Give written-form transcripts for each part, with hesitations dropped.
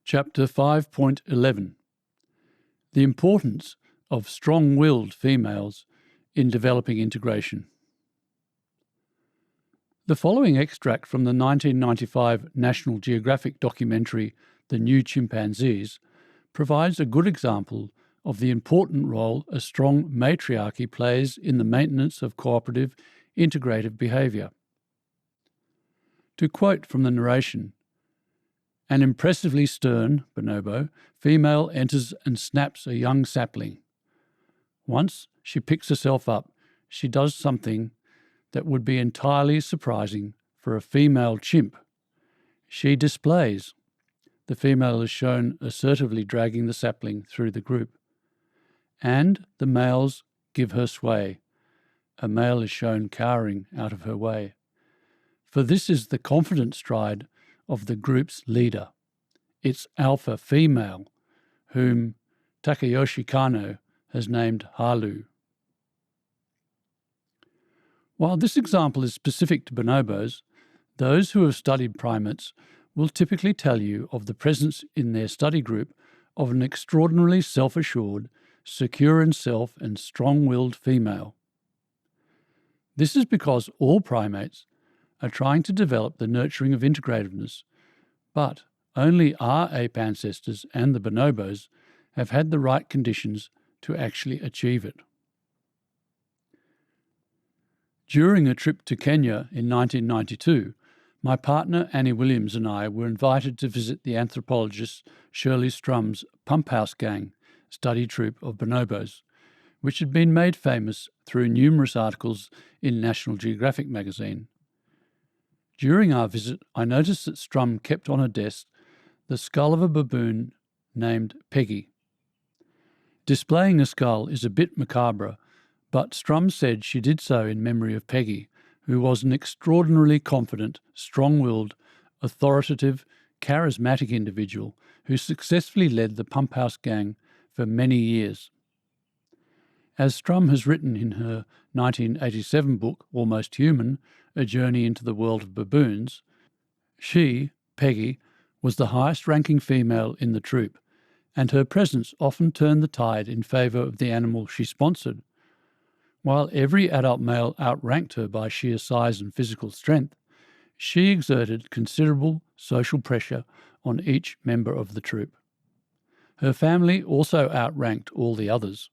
Chapter 5.11 The Importance of Strong-Willed Females in Developing Integration. The following extract from the 1995 National Geographic documentary The New Chimpanzees provides a good example of the important role a strong matriarchy plays in the maintenance of cooperative, integrative behaviour. To quote from the narration, "An impressively stern bonobo female enters and snaps a young sapling. Once she picks herself up, she does something that would be entirely surprising for a female chimp. She displays. The female is shown assertively dragging the sapling through the group. And the males give her sway. A male is shown cowering out of her way. For this is the confident stride of the group's leader, its alpha female, whom Takayoshi Kano has named Halu." While this example is specific to bonobos, those who have studied primates will typically tell you of the presence in their study group of an extraordinarily self-assured, secure in self and strong-willed female. This is because all primates are trying to develop the nurturing of integrativeness, but only our ape ancestors and the bonobos have had the right conditions to actually achieve it. During a trip to Kenya in 1992, my partner Annie Williams and I were invited to visit the anthropologist Shirley Strum's Pump House Gang study troupe of bonobos, which had been made famous through numerous articles in National Geographic magazine. During our visit, I noticed that Strum kept on her desk the skull of a baboon named Peggy. Displaying a skull is a bit macabre, but Strum said she did so in memory of Peggy, who was an extraordinarily confident, strong-willed, authoritative, charismatic individual who successfully led the Pump House Gang for many years. As Strum has written in her 1987 book, Almost Human, A Journey into the World of Baboons, she, Peggy, was the highest-ranking female in the troupe, and her presence often turned the tide in favour of the animal she sponsored. While every adult male outranked her by sheer size and physical strength, she exerted considerable social pressure on each member of the troupe. Her family also outranked all the others.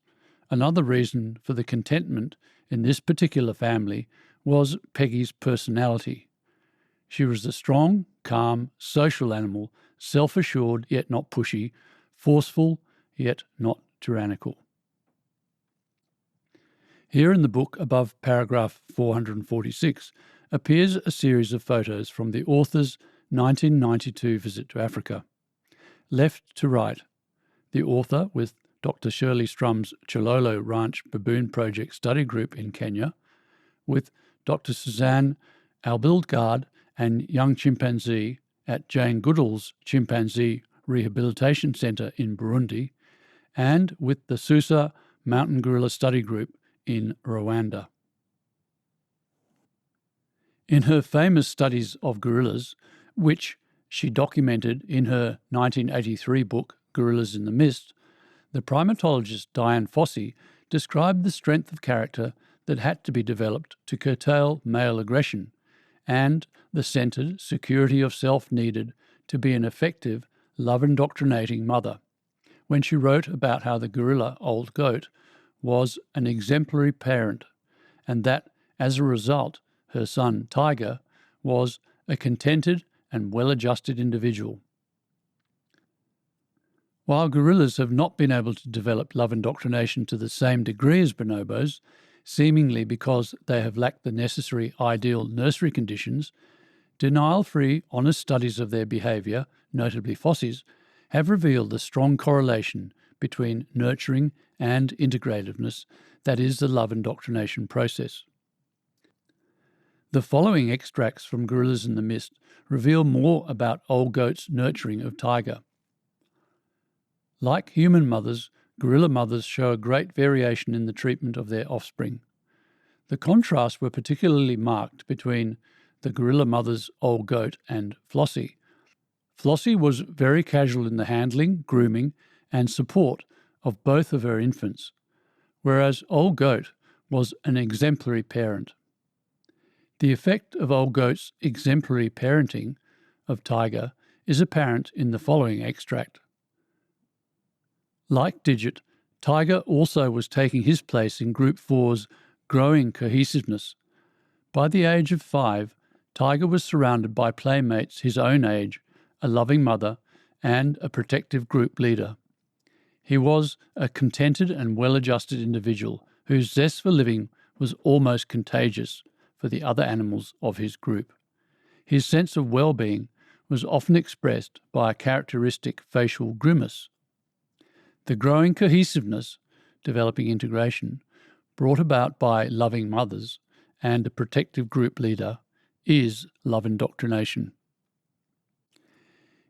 Another reason for the contentment in this particular family was Peggy's personality. She was a strong, calm, social animal, self-assured yet not pushy, forceful yet not tyrannical. Here in the book, above paragraph 446, appears a series of photos from the author's 1992 visit to Africa. Left to right, the author with Dr. Shirley Strum's Chololo Ranch Baboon Project Study Group in Kenya, with Dr. Suzanne Albildgaard and young chimpanzee at Jane Goodall's Chimpanzee Rehabilitation Centre in Burundi, and with the Susa Mountain Gorilla Study Group in Rwanda. In her famous studies of gorillas, which she documented in her 1983 book, Gorillas in the Mist, the primatologist Diane Fossey described the strength of character that had to be developed to curtail male aggression, and the centred security of self needed to be an effective, love-indoctrinating mother, when she wrote about how the gorilla old goat was an exemplary parent, and that, as a result, her son Tiger was a contented and well-adjusted individual. While gorillas have not been able to develop love indoctrination to the same degree as bonobos, seemingly because they have lacked the necessary ideal nursery conditions, denial-free, honest studies of their behaviour, notably Fossey's, have revealed the strong correlation between nurturing and integrativeness that is the love indoctrination process. The following extracts from Gorillas in the Mist reveal more about old goat's nurturing of Tiger. Like human mothers, gorilla mothers show a great variation in the treatment of their offspring. The contrasts were particularly marked between the gorilla mother's old goat and Flossie. Flossie was very casual in the handling, grooming, and support of both of her infants, whereas Old Goat was an exemplary parent. The effect of Old Goat's exemplary parenting of Tiger is apparent in the following extract. Like Digit, Tiger also was taking his place in Group 4's growing cohesiveness. By the age of 5, Tiger was surrounded by playmates his own age, a loving mother, and a protective group leader. He was a contented and well-adjusted individual whose zest for living was almost contagious for the other animals of his group. His sense of well-being was often expressed by a characteristic facial grimace. The growing cohesiveness, developing integration, brought about by loving mothers and a protective group leader is love indoctrination.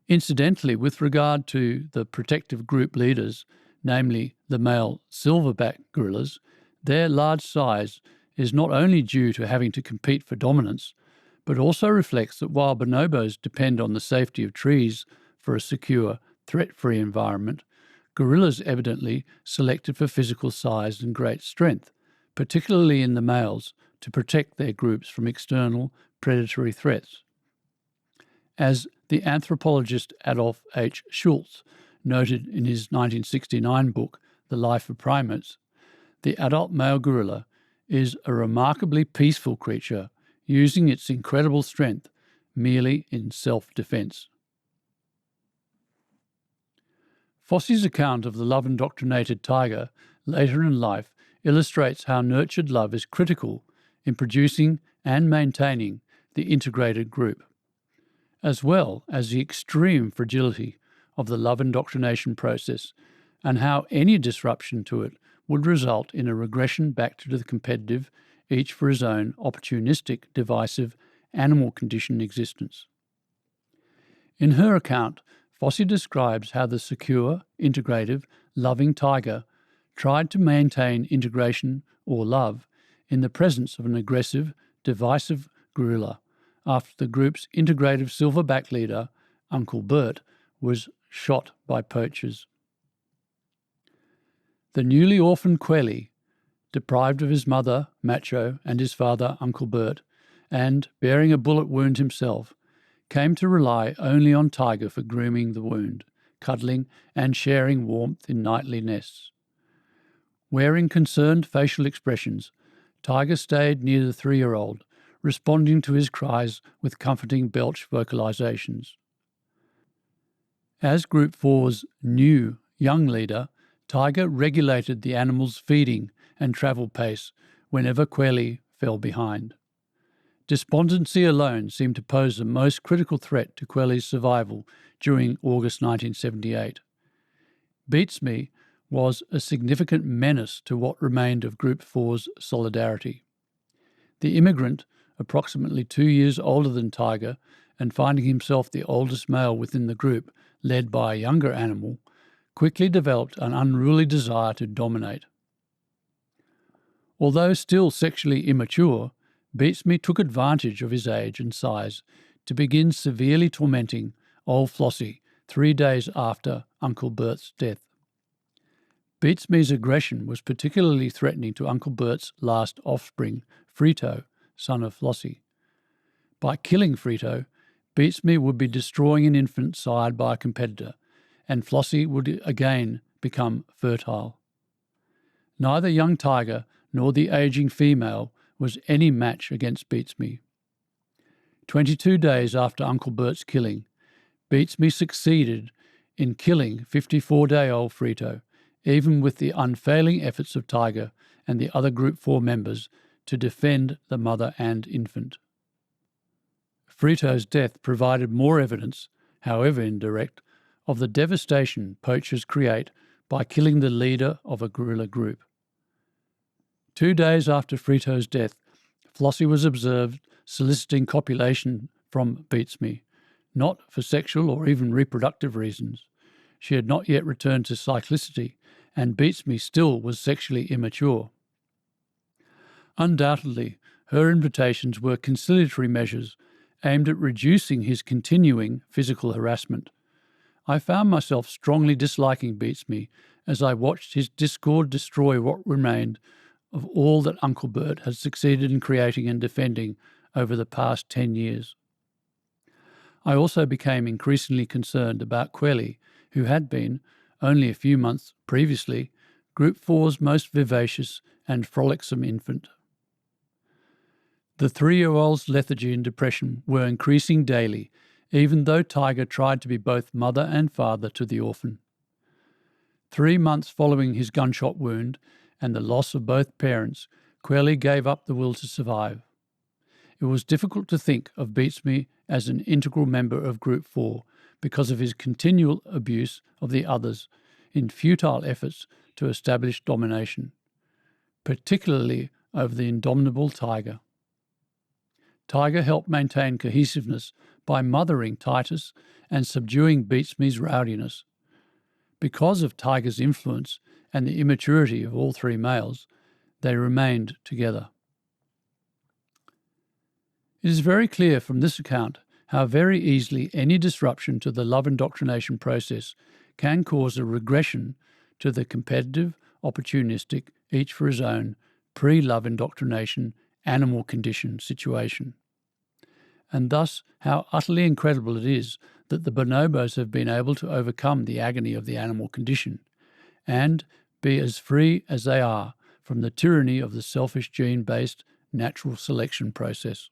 Incidentally, with regard to the protective group leaders, namely the male silverback gorillas, their large size is not only due to having to compete for dominance, but also reflects that while bonobos depend on the safety of trees for a secure, threat-free environment, gorillas evidently selected for physical size and great strength, particularly in the males, to protect their groups from external predatory threats. As the anthropologist Adolf H. Schultz noted in his 1969 book, The Life of Primates, the adult male gorilla is a remarkably peaceful creature, using its incredible strength merely in self-defense. Fossey's account of the love-indoctrinated tiger later in life illustrates how nurtured love is critical in producing and maintaining the integrated group, as well as the extreme fragility of the love indoctrination process and how any disruption to it would result in a regression back to the competitive, each for his own, opportunistic, divisive, animal-conditioned existence. In her account, Fossey describes how the secure, integrative, loving tiger tried to maintain integration or love in the presence of an aggressive, divisive gorilla after the group's integrative silverback leader, Uncle Bert, was shot by poachers. The newly orphaned Quelly, deprived of his mother, Macho, and his father, Uncle Bert, and bearing a bullet wound himself, came to rely only on Tiger for grooming the wound, cuddling, and sharing warmth in nightly nests. Wearing concerned facial expressions, Tiger stayed near the 3-year-old, responding to his cries with comforting belch vocalizations. As Group 4's new young leader, Tiger regulated the animal's feeding and travel pace whenever Quelly fell behind. Despondency alone seemed to pose the most critical threat to Quelly's survival during August 1978. Beats Me was a significant menace to what remained of Group 4's solidarity. The immigrant, approximately 2 years older than Tiger and finding himself the oldest male within the group, led by a younger animal, quickly developed an unruly desire to dominate. Although still sexually immature, Beats Me took advantage of his age and size to begin severely tormenting old Flossie 3 days after Uncle Bert's death. Beats Me's aggression was particularly threatening to Uncle Bert's last offspring, Frito, son of Flossie. By killing Frito, Beats Me would be destroying an infant sired by a competitor, and Flossie would again become fertile. Neither young tiger nor the aging female was any match against Beats Me. 22 days after Uncle Bert's killing, Beats Me succeeded in killing 54-day-old Frito, even with the unfailing efforts of Tiger and the other Group 4 members to defend the mother and infant. Frito's death provided more evidence, however indirect, of the devastation poachers create by killing the leader of a gorilla group. 2 days after Frito's death, Flossie was observed soliciting copulation from Beats Me, not for sexual or even reproductive reasons. She had not yet returned to cyclicity, and Beats Me still was sexually immature. Undoubtedly, her invitations were conciliatory measures aimed at reducing his continuing physical harassment. I found myself strongly disliking Beatsme as I watched his discord destroy what remained of all that Uncle Bert had succeeded in creating and defending over the past 10 years. I also became increasingly concerned about Quelly, who had been, only a few months previously, Group 4's most vivacious and frolicsome infant. The 3-year-old's lethargy and depression were increasing daily, even though Tiger tried to be both mother and father to the orphan. 3 months following his gunshot wound and the loss of both parents, Quelly gave up the will to survive. It was difficult to think of Beatsme as an integral member of Group 4 because of his continual abuse of the others in futile efforts to establish domination, particularly over the indomitable Tiger. Tiger helped maintain cohesiveness by mothering Titus and subduing Beatsme's rowdiness. Because of Tiger's influence and the immaturity of all 3 males, they remained together. It is very clear from this account how very easily any disruption to the love indoctrination process can cause a regression to the competitive, opportunistic, each for his own, pre-love indoctrination, animal condition situation. And thus how utterly incredible it is that the bonobos have been able to overcome the agony of the animal condition and be as free as they are from the tyranny of the selfish gene-based natural selection process.